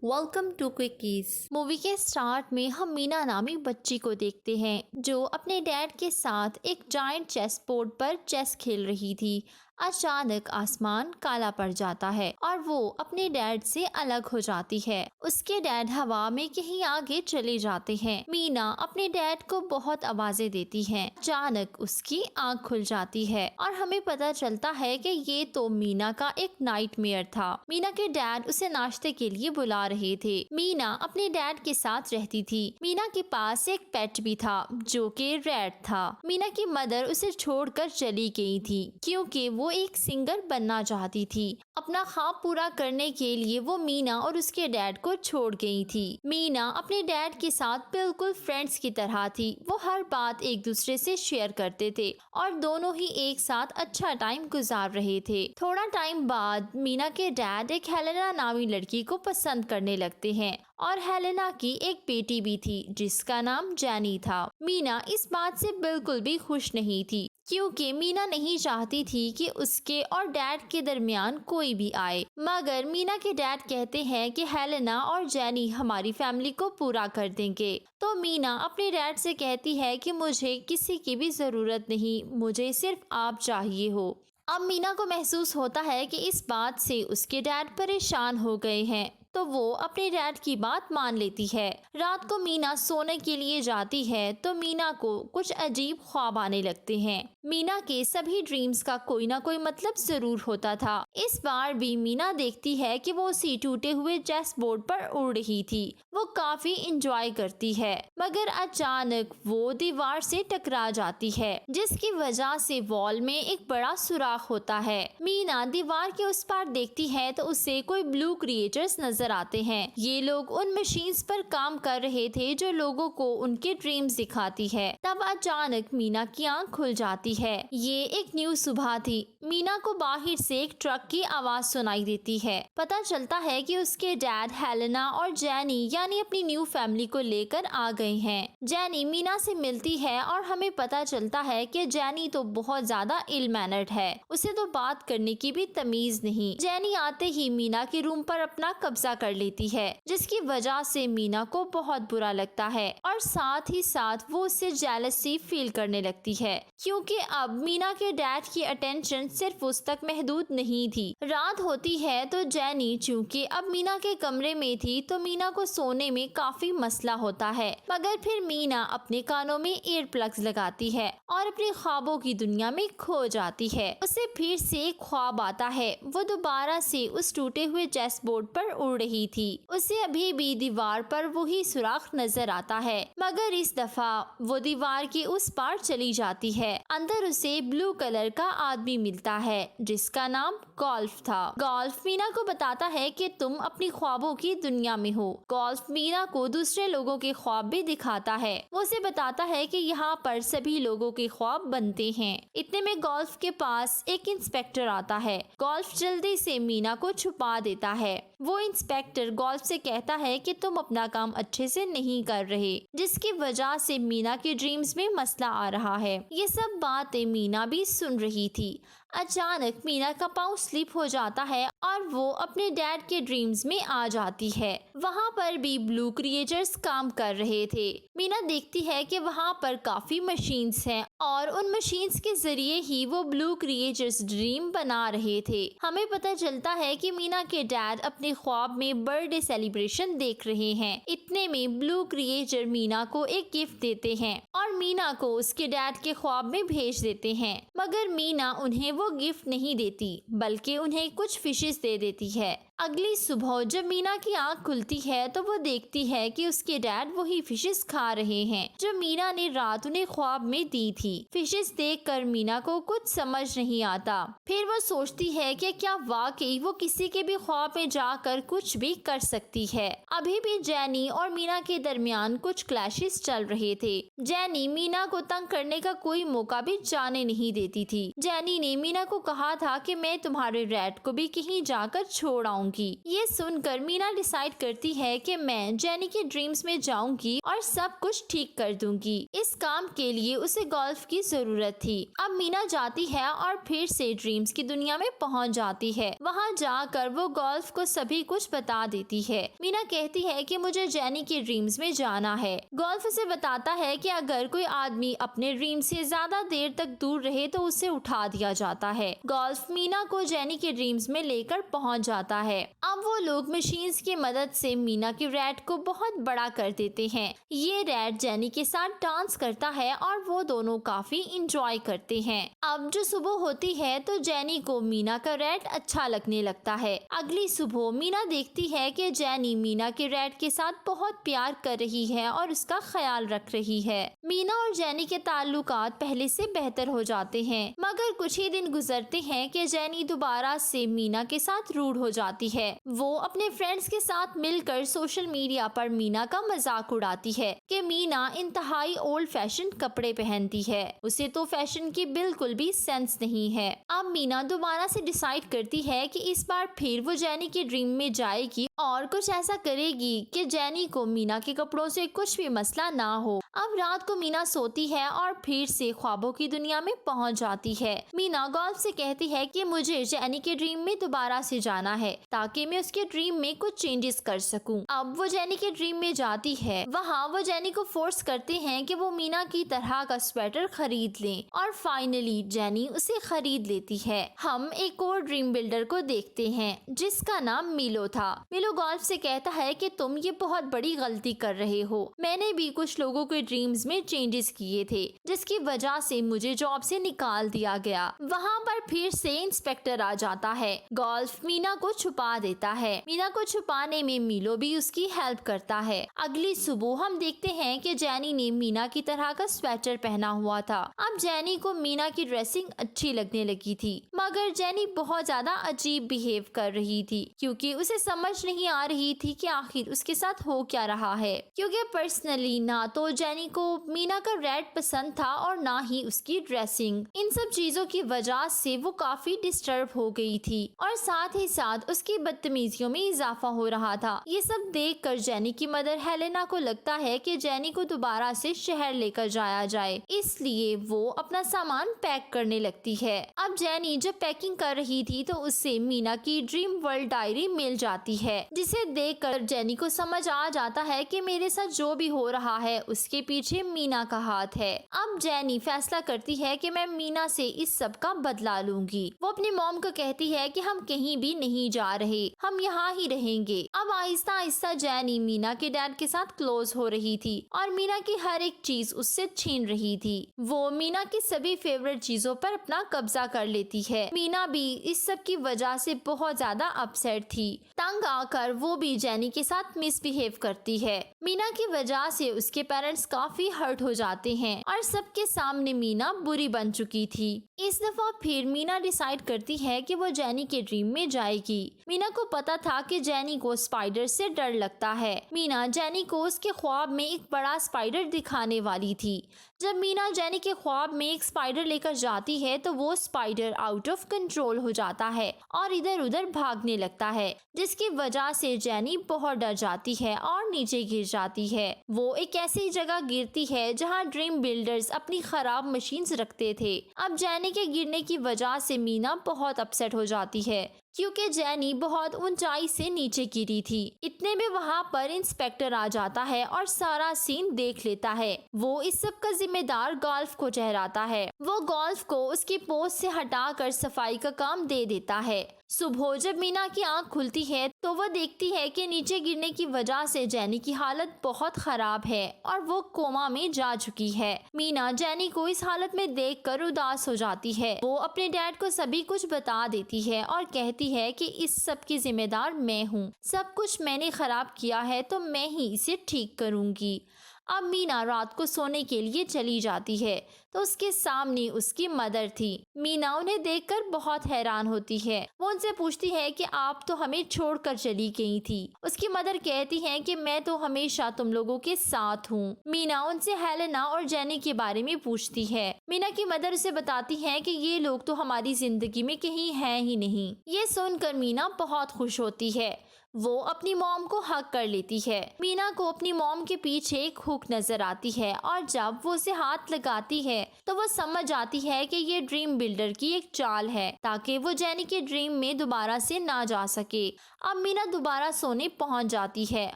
Welcome to quickies. Movie के start में हम मीना नामी बच्ची को देखते हैं जो अपने डैड के साथ एक जायंट चेस बोर्ड पर चेस खेल रही थी। अचानक आसमान काला पड़ जाता है और वो अपने डैड से अलग हो जाती है। उसके डैड हवा में कहीं आगे चले जाते हैं। मीना अपने डैड को बहुत आवाजें देती है। अचानक उसकी आंख खुल जाती है और हमें पता चलता है कि ये तो मीना का एक नाइटमेयर था। मीना के डैड उसे नाश्ते के लिए बुला रहे थे। मीना अपने डैड के साथ रहती थी। मीना के पास एक पेट भी था जो कि रैट था। मीना की मदर उसे छोड़कर चली गई थी क्योंकि वो एक सिंगर बनना चाहती थी। अपना ख्वाब पूरा करने के लिए वो मीना और उसके डैड को छोड़ गई थी। मीना अपने डैड के साथ बिल्कुल फ्रेंड्स की तरह थी। वो हर बात एक दूसरे से शेयर करते थे और दोनों ही एक साथ अच्छा टाइम गुजार रहे थे। थोड़ा टाइम बाद मीना के डैड एक हेलेना नामी लड़की को पसंद करने लगते हैं और हेलेना की एक बेटी भी थी जिसका नाम जैनी था। मीना इस बात से बिल्कुल भी खुश नहीं थी क्योंकि मीना नहीं चाहती थी कि उसके और डैड के दरमियान कोई भी आए। मगर मीना के डैड कहते हैं कि हेलेना और जैनी हमारी फैमिली को पूरा कर देंगे। तो मीना अपने डैड से कहती है कि मुझे किसी की भी जरूरत नहीं, मुझे सिर्फ आप चाहिए हो। अब मीना को महसूस होता है कि इस बात से उसके डैड परेशान हो गए हैं, तो वो अपने डैड की बात मान लेती है। रात को मीना सोने के लिए जाती है तो मीना को कुछ अजीब ख्वाब आने लगते हैं। मीना के सभी ड्रीम्स का कोई ना कोई मतलब जरूर होता था। इस बार भी मीना देखती है कि वो उसी टूटे हुए चेस बोर्ड पर उड़ रही थी। वो काफी इंजॉय करती है मगर अचानक वो दीवार से टकरा जाती है जिसकी वजह से वॉल में एक बड़ा सुराख होता है। मीना दीवार के उस पार देखती है तो उसे कोई ब्लू क्रिएचर्स नजर आते हैं। ये लोग उन मशीन्स पर काम कर रहे थे जो लोगों को उनके ड्रीम्स दिखाती है। तब अचानक मीना की आंख खुल जाती है। ये एक न्यू सुबह थी। मीना को बाहर से एक ट्रक की आवाज सुनाई देती है। पता चलता है कि उसके डैड हेलेना और जैनी यानी अपनी न्यू फैमिली को लेकर आ गए हैं। जैनी मीना से मिलती है और हमें पता चलता है कि जैनी तो बहुत ज्यादा इल मैनर्ड है। उसे तो बात करने की भी तमीज नहीं। जैनी आते ही मीना के रूम पर अपना कब्जा कर लेती है जिसकी वजह से मीना को बहुत बुरा लगता है और साथ ही साथ वो उससे जेलसी फील करने लगती है क्योंकि अब मीना के डैड की अटेंशन सिर्फ उस तक महदूद नहीं थी। रात होती है तो जैनी चूंकि अब मीना के कमरे में थी तो मीना को सोने में काफी मसला होता है। मगर फिर मीना अपने कानों में ईयर प्लग्स लगाती है और अपने ख्वाबों की दुनिया में खो जाती है। उसे फिर से एक ख्वाब आता है। वो दोबारा से उस टूटे हुए चेस बोर्ड पर उड़ रही थी। उसे अभी भी दीवार पर वही सुराख नजर आता है मगर इस दफा वो दीवार के उस पार चली जाती है। अंदर उसे ब्लू कलर का आदमी मिलता है जिसका नाम गोल्फ था। गोल्फ मीना को बताता है कि तुम अपनी ख्वाबों की दुनिया में हो। गोल्फ मीना को दूसरे लोगों के ख्वाब भी दिखाता है। वो उसे बताता है कि यहाँ पर सभी लोगों के ख्वाब बनते हैं। इतने में गोल्फ के पास एक इंस्पेक्टर आता है। गोल्फ जल्दी से मीना को छुपा देता है। वो इंस्पेक्टर गोल्फ से कहता है कि तुम अपना काम अच्छे से नहीं कर रहे जिसकी वजह से मीना के ड्रीम्स में मसला आ रहा है। ये सब बातें मीना भी सुन रही थी। अचानक मीना का पाँव स्लिप हो जाता है और वो अपने डैड के ड्रीम्स में आ जाती है। वहाँ पर भी ब्लू क्रिएचर्स काम कर रहे थे। मीना देखती है कि वहाँ पर काफी मशीन्स हैं और उन मशीन्स के जरिए ही वो ब्लू क्रिएचर्स ड्रीम बना रहे थे। हमें पता चलता है कि मीना के डैड अपने ख्वाब में बर्थडे सेलिब्रेशन देख रहे हैं। इतने में ब्लू क्रिएचर मीना को एक गिफ्ट देते हैं और मीना को उसके डैड के ख्वाब में भेज देते हैं। मगर मीना उन्हें वो गिफ्ट नहीं देती बल्कि उन्हें कुछ फिशेस दे देती है। अगली सुबह जब मीना की आंख खुलती है तो वो देखती है कि उसके डैड वही फिशेस खा रहे हैं जो मीना ने रात उन्हें ख्वाब में दी थी। फिशेस देखकर मीना को कुछ समझ नहीं आता। फिर वो सोचती है कि क्या वाकई वो किसी के भी ख्वाब में जाकर कुछ भी कर सकती है। अभी भी जैनी और मीना के दरमियान कुछ क्लैशेस चल रहे थे। जैनी मीना को तंग करने का कोई मौका भी जाने नहीं देती थी। जैनी ने मीना को कहा था कि मैं तुम्हारे रैट को भी कहीं जाकर छोड़ आऊंगी। जाऊंगी। ये सुनकर मीना डिसाइड करती है कि मैं जेनी के ड्रीम्स में जाऊंगी और सब कुछ ठीक कर दूंगी। इस काम के लिए उसे गोल्फ की जरूरत थी। अब मीना जाती है और फिर से ड्रीम्स की दुनिया में पहुंच जाती है। वहां जाकर वो गोल्फ को सभी कुछ बता देती है। मीना कहती है कि मुझे जेनी के ड्रीम्स में जाना है। गोल्फ उसे बताता है कि अगर कोई आदमी अपने ड्रीम से ज्यादा देर तक दूर रहे तो उसे उठा दिया जाता है। गोल्फ मीना को जेनी के ड्रीम्स में लेकर पहुंच जाता है। अब वो लोग मशीन्स की मदद से मीना की रैट को बहुत बड़ा कर देते हैं। ये रैट जेनी के साथ डांस करता है और वो दोनों काफी इंजॉय करते हैं। अब जो सुबह होती है तो जेनी को मीना का रैट अच्छा लगने लगता है। अगली सुबह मीना देखती है कि जेनी मीना के रैट के साथ बहुत प्यार कर रही है और उसका ख्याल रख रही है। मीना और जेनी के ताल्लुकात पहले से बेहतर हो जाते हैं, मगर कुछ ही दिन गुजरते हैं कि जेनी दोबारा से मीना के साथ रूड हो जाती है। वो अपने फ्रेंड्स के साथ मिलकर सोशल मीडिया पर मीना का मजाक उड़ाती है कि मीना इंतहाई ओल्ड फैशन कपड़े पहनती है, उसे तो फैशन की बिल्कुल भी सेंस नहीं है। अब मीना दोबारा से डिसाइड करती है कि इस बार फिर वो जेनी के ड्रीम में जाएगी और कुछ ऐसा करेगी कि जेनी को मीना के कपड़ों से कुछ भी मसला ना हो। अब रात को मीना सोती है और फिर से ख्वाबों की दुनिया में पहुंच जाती है। मीना गोल्फ से कहती है कि मुझे जेनी के ड्रीम में दोबारा से जाना है ताकि मैं उसके ड्रीम में कुछ चेंजेस कर सकूं। अब वो जेनी के ड्रीम में जाती है। वहाँ वो जेनी को फोर्स करते हैं कि वो मीना की तरह का स्वेटर खरीद लें और फाइनली जेनी उसे खरीद लेती है। हम एक और ड्रीम बिल्डर को देखते हैं जिसका नाम मिलो था। मिलो गोल्फ से कहता है कि तुम ये बहुत बड़ी गलती कर रहे हो। मैंने भी कुछ लोगों के ड्रीम्स में चेंजेस किए थे जिसकी वजह से मुझे जॉब से निकाल दिया गया। वहाँ पर फिर से इंस्पेक्टर आ जाता है। गोल्फ मीना को छुपा देता है। मीना को छुपाने में मिलो भी उसकी हेल्प करता है। अगली सुबह हम देखते हैं कि जेनी ने मीना की तरह का स्वेटर पहना हुआ था। अब जेनी को मीना की ड्रेसिंग अच्छी लगने लगी थी, मगर जेनी बहुत ज्यादा अजीब बिहेव कर रही थी क्योंकि उसे समझ नहीं आ रही थी कि आखिर उसके साथ हो क्या रहा है। क्योंकि पर्सनली ना तो जेनी को मीना का रेड पसंद था और ना ही उसकी ड्रेसिंग। इन सब चीजों की वजह से वो काफी डिस्टर्ब हो गई थी और साथ ही साथ उसकी बदतमीजियों में इजाफा हो रहा था। ये सब देखकर जेनी की मदर हेलेना को लगता है कि जेनी को दोबारा से शहर लेकर जाया जाए, इसलिए वो अपना सामान पैक करने लगती है। अब जेनी जब पैकिंग कर रही थी तो उससे मीना की ड्रीम वर्ल्ड डायरी मिल जाती है, जिसे देखकर जेनी को समझ आ जाता है कि मेरे साथ जो भी हो रहा है उसके पीछे मीना का हाथ है। अब जेनी फैसला करती है कि मैं मीना से इस सब का बदला लूंगी। वो अपनी मॉम को कहती है कि हम कहीं भी नहीं जा रहे, हम यहाँ ही रहेंगे। अब आहिस्ता आहिस्ता जेनी मीना के डैड के साथ क्लोज हो रही थी और मीना की हर एक चीज उससे छीन रही थी। वो मीना की सभी फेवरेट चीजों पर अपना कब्जा कर लेती है। मीना भी इस सब की वजह से बहुत ज्यादा अपसेट थी। तंग आकर वो भी जेनी के साथ मिसबिहेव करती है। मीना की वजह से उसके पेरेंट्स काफी हर्ट हो जाते हैं और सबके सामने मीना बुरी बन चुकी थी। इस दफा फिर मीना डिसाइड करती है कि वो जेनी के ड्रीम में जाएगी। मीना को पता था कि जेनी को स्पाइडर से डर लगता है। मीना जेनी को उसके ख्वाब में एक बड़ा स्पाइडर दिखाने वाली थी। जब मीना जेनी के ख्वाब में एक स्पाइडर लेकर जाती है तो वो स्पाइडर आउट ऑफ कंट्रोल हो जाता है और इधर उधर भागने लगता है, जिसकी वजह से जेनी बहुत डर जाती है और नीचे गिर जाती है। वो एक ऐसी जगह गिरती है जहां ड्रीम बिल्डर्स अपनी खराब मशीन्स रखते थे। अब जेनी के गिरने की वजह से मीना बहुत अपसेट हो जाती है क्योंकि जेनी बहुत ऊंचाई से नीचे गिरी थी। इतने में वहाँ पर इंस्पेक्टर आ जाता है और सारा सीन देख लेता है। वो इस सब का जिम्मेदार गोल्फ को ठहराता है। वो गोल्फ को उसकी पोस्ट से हटाकर सफाई का काम दे देता है। सुबह जब मीना की आंख खुलती है तो वो देखती है कि नीचे गिरने की वजह से जेनी की हालत बहुत खराब है और वो कोमा में जा चुकी है। मीना जेनी को इस हालत में देखकर उदास हो जाती है। वो अपने डैड को सभी कुछ बता देती है और कहती है कि इस सब की जिम्मेदार मैं हूँ, सब कुछ मैंने खराब किया है तो मैं ही इसे ठीक करूँगी। अब मीना रात को सोने के लिए चली जाती है। तो उसके सामने उसकी मदर थी। मीना उन्हें देखकर बहुत हैरान होती है। वो उनसे पूछती है कि आप तो हमें छोड़कर चली गई थी। उसकी मदर कहती है कि मैं तो हमेशा तुम लोगों के साथ हूँ। मीना उनसे हेलेना और जेनी के बारे में पूछती है। मीना की मदर उसे बताती है कि ये लोग तो हमारी जिंदगी में कहीं है ही नहीं। ये सुनकर मीना बहुत खुश होती है। वो अपनी मॉम को हक कर लेती है। मीना को अपनी मॉम के पीछे एक हुक नजर आती है और जब वो उसे हाथ लगाती है तो वो समझ आती है कि ये ड्रीम बिल्डर की एक चाल है ताकि वो जेनी के ड्रीम में दोबारा से ना जा सके। अब मीना दोबारा सोने पहुंच जाती है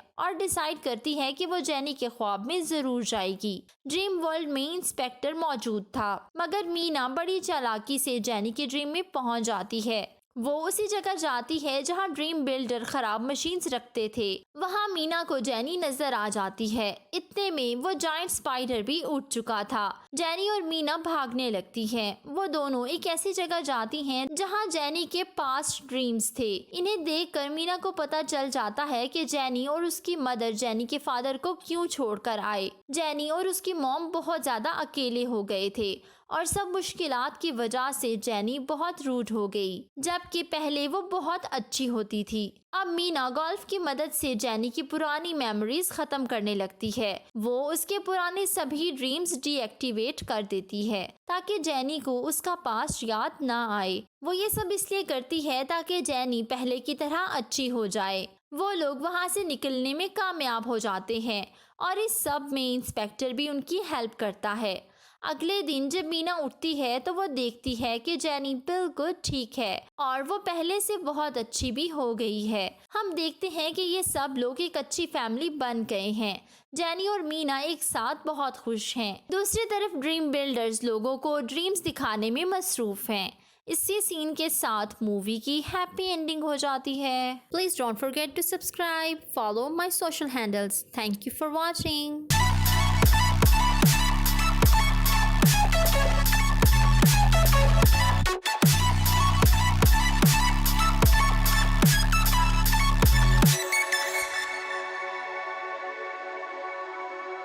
और डिसाइड करती है कि वो जेनी के ख्वाब में जरूर जाएगी। ड्रीम वर्ल्ड में इंस्पेक्टर मौजूद था, मगर मीना बड़ी चालाकी से जेनी के ड्रीम में पहुंच जाती है। वो उसी जगह जाती है जहां ड्रीम बिल्डर खराब मशीन्स रखते थे। वहां मीना को जेनी नजर आ जाती है। इतने में वो जायंट स्पाइडर भी उड़ चुका था। जेनी और मीना भागने लगती हैं। वो दोनों एक ऐसी जगह जाती हैं जहां जेनी के पास्ट ड्रीम्स थे। इन्हें देखकर मीना को पता चल जाता है कि जेनी और उसकी मदर जेनी के फादर को क्यों छोड़कर आए। जेनी और उसकी मॉम बहुत ज्यादा अकेले हो गए थे और सब मुश्किलात की वजह से जेनी बहुत रूड हो गई, जबकि पहले वो बहुत अच्छी होती थी। अब मीना गोल्फ की मदद से जेनी की पुरानी मेमोरीज खत्म करने लगती है। वो उसके पुराने सभी ड्रीम्स डीएक्टिवेट कर देती है ताकि जेनी को उसका पास्ट याद ना आए। वो ये सब इसलिए करती है ताकि जेनी पहले की तरह अच्छी हो जाए। वो लोग वहाँ से निकलने में कामयाब हो जाते हैं और इस सब में इंस्पेक्टर भी उनकी हेल्प करता है। अगले दिन जब मीना उठती है तो वो देखती है कि जेनी बिल्कुल ठीक है और वो पहले से बहुत अच्छी भी हो गई है। हम देखते हैं कि ये सब लोग एक अच्छी फैमिली बन गए हैं। जेनी और मीना एक साथ बहुत खुश हैं। दूसरी तरफ ड्रीम बिल्डर्स लोगों को ड्रीम्स दिखाने में मसरूफ हैं। इसी सीन के साथ मूवी की हैप्पी एंडिंग हो जाती है। Please don't forget to subscribe, follow my social handles. Thank you for watching.